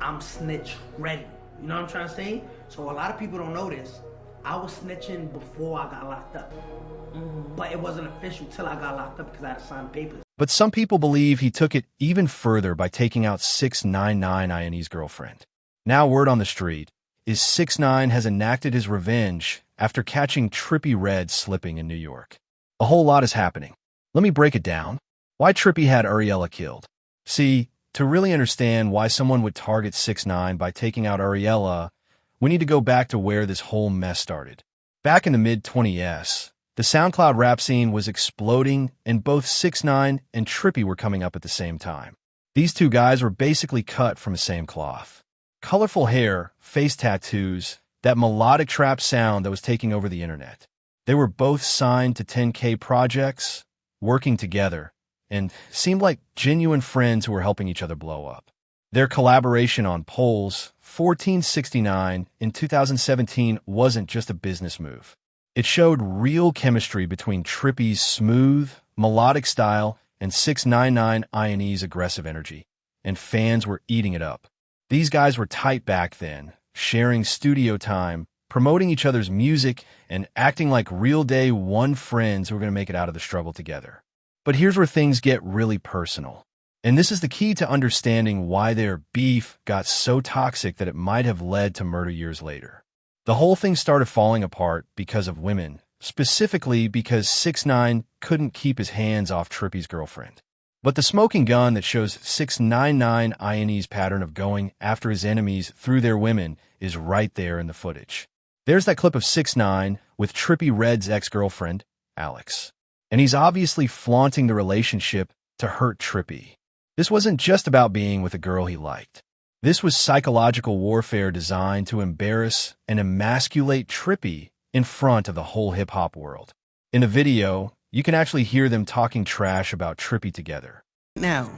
I'm snitch ready. You know what I'm trying to say? So a lot of people don't know this. I was snitching before I got locked up. But it wasn't official till I got locked up because I had to sign papers. But some people believe he took it even further by taking out 6ix9ine, INE's girlfriend. Now word on the street is 6ix9ine has enacted his revenge after catching Trippie Redd slipping in New York. A whole lot is happening. Let me break it down. Why Trippie had Ariella killed. See, to really understand why someone would target 6ix9ine by taking out Ariella, we need to go back to where this whole mess started. Back in the mid-20s, the SoundCloud rap scene was exploding and both 6ix9ine and Trippie were coming up at the same time. These two guys were basically cut from the same cloth. Colorful hair, face tattoos, that melodic trap sound that was taking over the internet. They were both signed to 10K projects, working together, and seemed like genuine friends who were helping each other blow up. Their collaboration on Polls 1469 in 2017 wasn't just a business move. It showed real chemistry between Trippie's smooth, melodic style and 6ix9ine INE's aggressive energy, and fans were eating it up. These guys were tight back then, sharing studio time, promoting each other's music, and acting like real day one friends who were going to make it out of the struggle together. But here's where things get really personal. And this is the key to understanding why their beef got so toxic that it might have led to murder years later. The whole thing started falling apart because of women, specifically because 6ix9ine couldn't keep his hands off Trippie's girlfriend. But the smoking gun that shows 6ix9ine INE's pattern of going after his enemies through their women is right there in the footage. There's that clip of 6ix9ine with Trippie Redd's ex-girlfriend, Alex. And he's obviously flaunting the relationship to hurt Trippie. This wasn't just about being with a girl he liked. This was psychological warfare designed to embarrass and emasculate Trippie in front of the whole hip-hop world. In the video, you can actually hear them talking trash about Trippie together. Now,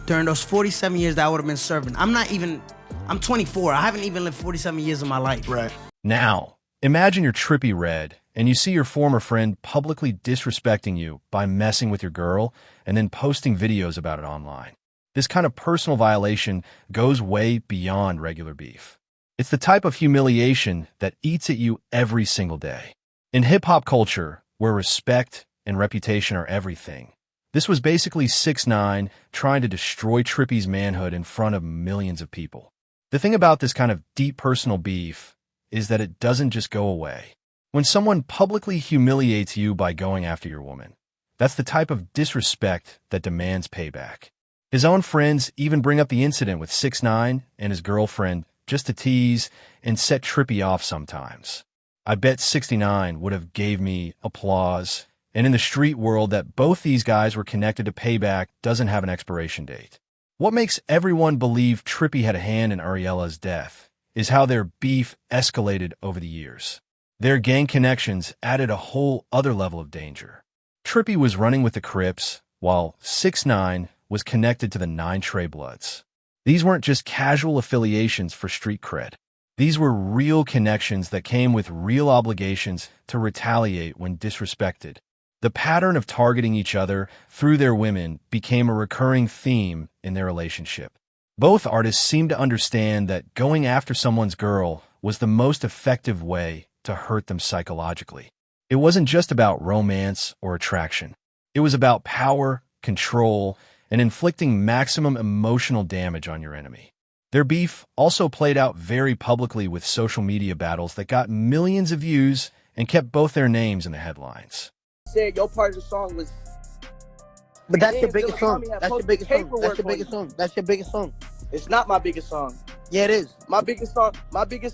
during those 47 years that I would have been serving, I'm 24. I haven't even lived 47 years of my life. Right. Now, imagine you're Trippie Redd, and you see your former friend publicly disrespecting you by messing with your girl and then posting videos about it online. This kind of personal violation goes way beyond regular beef. It's the type of humiliation that eats at you every single day. In hip-hop culture, where respect and reputation are everything, this was basically 6ix9ine trying to destroy Trippie's manhood in front of millions of people. The thing about this kind of deep personal beef is that it doesn't just go away. When someone publicly humiliates you by going after your woman, that's the type of disrespect that demands payback. His own friends even bring up the incident with 6ix9ine and his girlfriend just to tease and set Trippie off sometimes. I bet 6ix9ine would have gave me applause, and in the street world that both these guys were connected to payback doesn't have an expiration date. What makes everyone believe Trippie had a hand in Ariella's death is how their beef escalated over the years. Their gang connections added a whole other level of danger. Trippie was running with the Crips, while 6ix9ine was connected to the 9 Trey Bloods. These weren't just casual affiliations for street cred. These were real connections that came with real obligations to retaliate when disrespected. The pattern of targeting each other through their women became a recurring theme in their relationship. Both artists seemed to understand that going after someone's girl was the most effective way to hurt them psychologically. It wasn't just about romance or attraction. It was about power, control, and inflicting maximum emotional damage on your enemy. Their beef also played out very publicly with social media battles that got millions of views and kept both their names in the headlines. Said your part of the song was... But that's your biggest song. That's your biggest song. That's your biggest song. That's your biggest song. It's not my biggest song. Yeah, it is. My biggest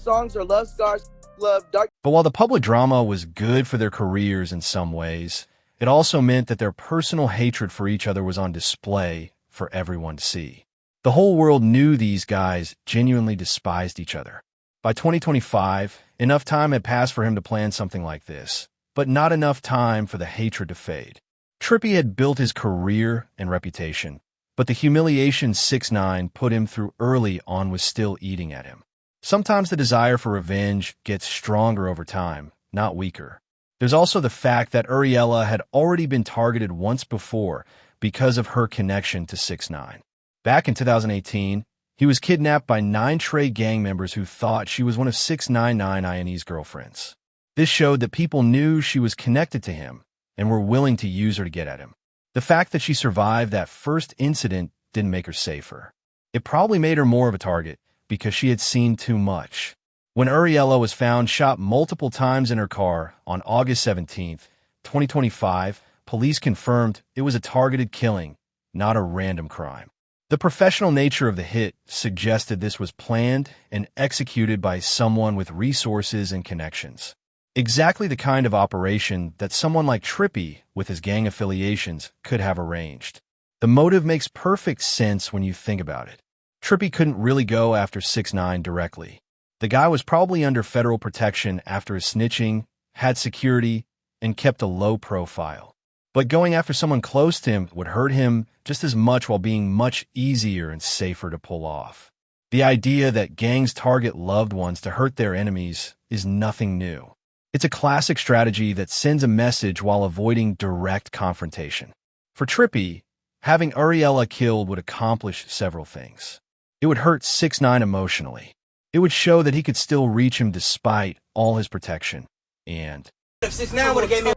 songs are Love Scars, Love, Dark. But while the public drama was good for their careers in some ways, it also meant that their personal hatred for each other was on display for everyone to see. The whole world knew these guys genuinely despised each other. By 2025, enough time had passed for him to plan something like this, but not enough time for the hatred to fade. Trippie had built his career and reputation, but the humiliation 6ix9ine put him through early on was still eating at him. Sometimes the desire for revenge gets stronger over time, not weaker. There's also the fact that Ariella had already been targeted once before because of her connection to 6ix9ine. Back in 2018, He was kidnapped by 9 Trey gang members who thought she was one of 6ix9ine INE's girlfriends. This showed that people knew she was connected to him and were willing to use her to get at him. The fact that she survived that first incident didn't make her safer. It probably made her more of a target because she had seen too much. When Uriella was found shot multiple times in her car on August 17, 2025, police confirmed it was a targeted killing, not a random crime. The professional nature of the hit suggested this was planned and executed by someone with resources and connections. Exactly the kind of operation that someone like Trippie, with his gang affiliations, could have arranged. The motive makes perfect sense when you think about it. Trippie couldn't really go after 6ix9ine directly. The guy was probably under federal protection after his snitching, had security, and kept a low profile. But going after someone close to him would hurt him just as much while being much easier and safer to pull off. The idea that gangs target loved ones to hurt their enemies is nothing new. It's a classic strategy that sends a message while avoiding direct confrontation. For Trippie, having Uriella killed would accomplish several things. It would hurt 6ix9ine emotionally. It would show that he could still reach him despite all his protection. And if 6ix9ine would have gave me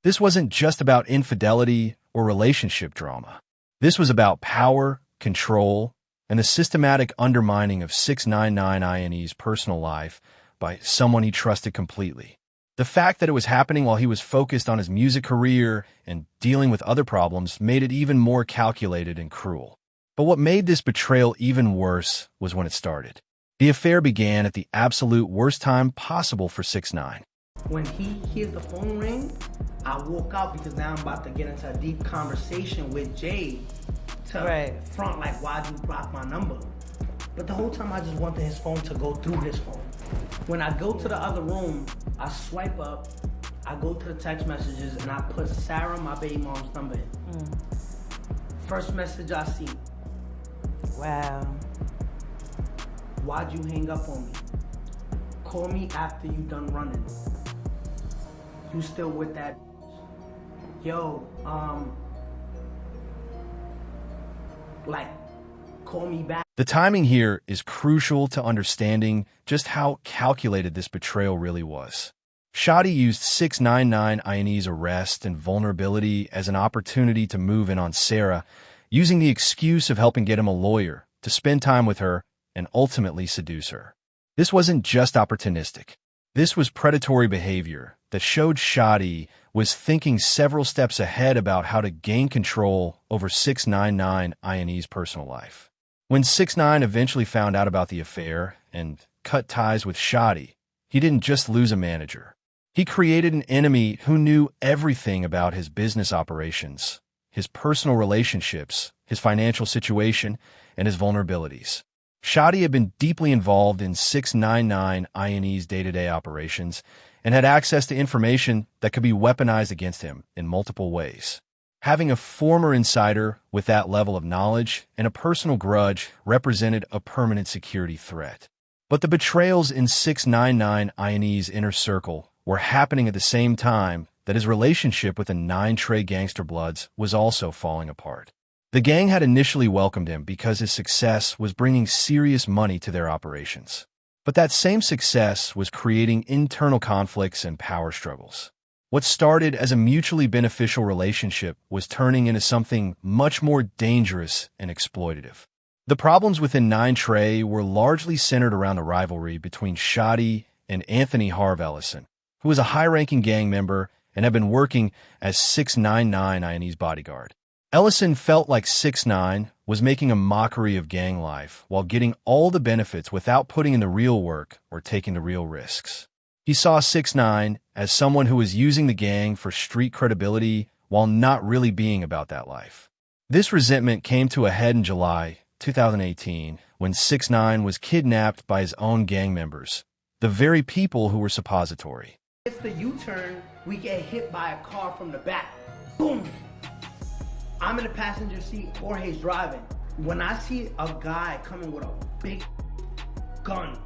this wasn't just about infidelity or relationship drama. This was about power, control, and the systematic undermining of 6ix9ine INE's personal life by someone he trusted completely. The fact that it was happening while he was focused on his music career and dealing with other problems made it even more calculated and cruel. But what made this betrayal even worse was when it started. The affair began at the absolute worst time possible for 6ix9ine. When he hears the phone ring, I walk out because now I'm about to get into a deep conversation with Jay to front like, why'd you block my number? But the whole time I just wanted his phone to go through his phone. When I go to the other room, I swipe up, I go to the text messages, and I put Sarah, my baby mom's number in. First message I see. Wow. Why'd you hang up on me? Call me after you done running. You still with that? Yo, like, call me back. The timing here is crucial to understanding just how calculated this betrayal really was. Shotty used 6ix9ine INE's arrest and vulnerability as an opportunity to move in on Sarah, using the excuse of helping get him a lawyer, to spend time with her, and ultimately seduce her. This wasn't just opportunistic. This was predatory behavior that showed Shotty was thinking several steps ahead about how to gain control over 6ix9ine INE's personal life. When 6ix9ine eventually found out about the affair and cut ties with Shotty, he didn't just lose a manager. He created an enemy who knew everything about his business operations, his personal relationships, his financial situation, and his vulnerabilities. Shotty had been deeply involved in 6ix9ine INE's day-to-day operations and had access to information that could be weaponized against him in multiple ways. Having a former insider with that level of knowledge and a personal grudge represented a permanent security threat. But the betrayals in 6ix9ine INE's inner circle were happening at the same time that his relationship with the 9 Trey gangster bloods was also falling apart. The gang had initially welcomed him because his success was bringing serious money to their operations. But that same success was creating internal conflicts and power struggles. What started as a mutually beneficial relationship was turning into something much more dangerous and exploitative. The problems within 9 Trey were largely centered around a rivalry between Shotty and Anthony Harv Ellison, who was a high-ranking gang member and had been working as 6ix9ine INE's bodyguard. Ellison felt like 6ix9ine was making a mockery of gang life while getting all the benefits without putting in the real work or taking the real risks. He saw 6ix9ine as someone who was using the gang for street credibility while not really being about that life. This resentment came to a head in July 2018 when 6ix9ine was kidnapped by his own gang members, the very people who were suppository. It's the U-turn, we get hit by a car from the back. Boom! I'm in the passenger seat, Jorge's driving. When I see a guy coming with a big gun,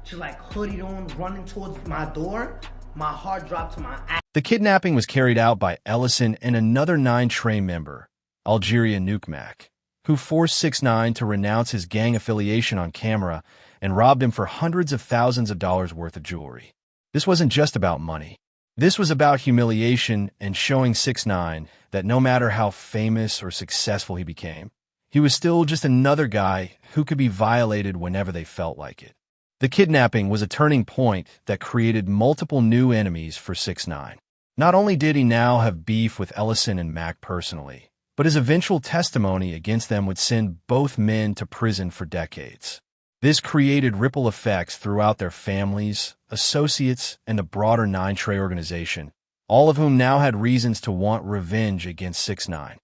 just like hoodied on, running towards my door, my heart dropped to my ass. The kidnapping was carried out by Ellison and another 9 Trey member, Algeria Nukemac, who forced 6ix9ine to renounce his gang affiliation on camera and robbed him for hundreds of thousands of dollars worth of jewelry. This wasn't just about money. This was about humiliation and showing 6ix9ine that no matter how famous or successful he became, he was still just another guy who could be violated whenever they felt like it. The kidnapping was a turning point that created multiple new enemies for 6ix9ine. Not only did he now have beef with Ellison and Mac personally, but his eventual testimony against them would send both men to prison for decades. This created ripple effects throughout their families, associates, and the broader 9 Trey organization, all of whom now had reasons to want revenge against 6ix9ine.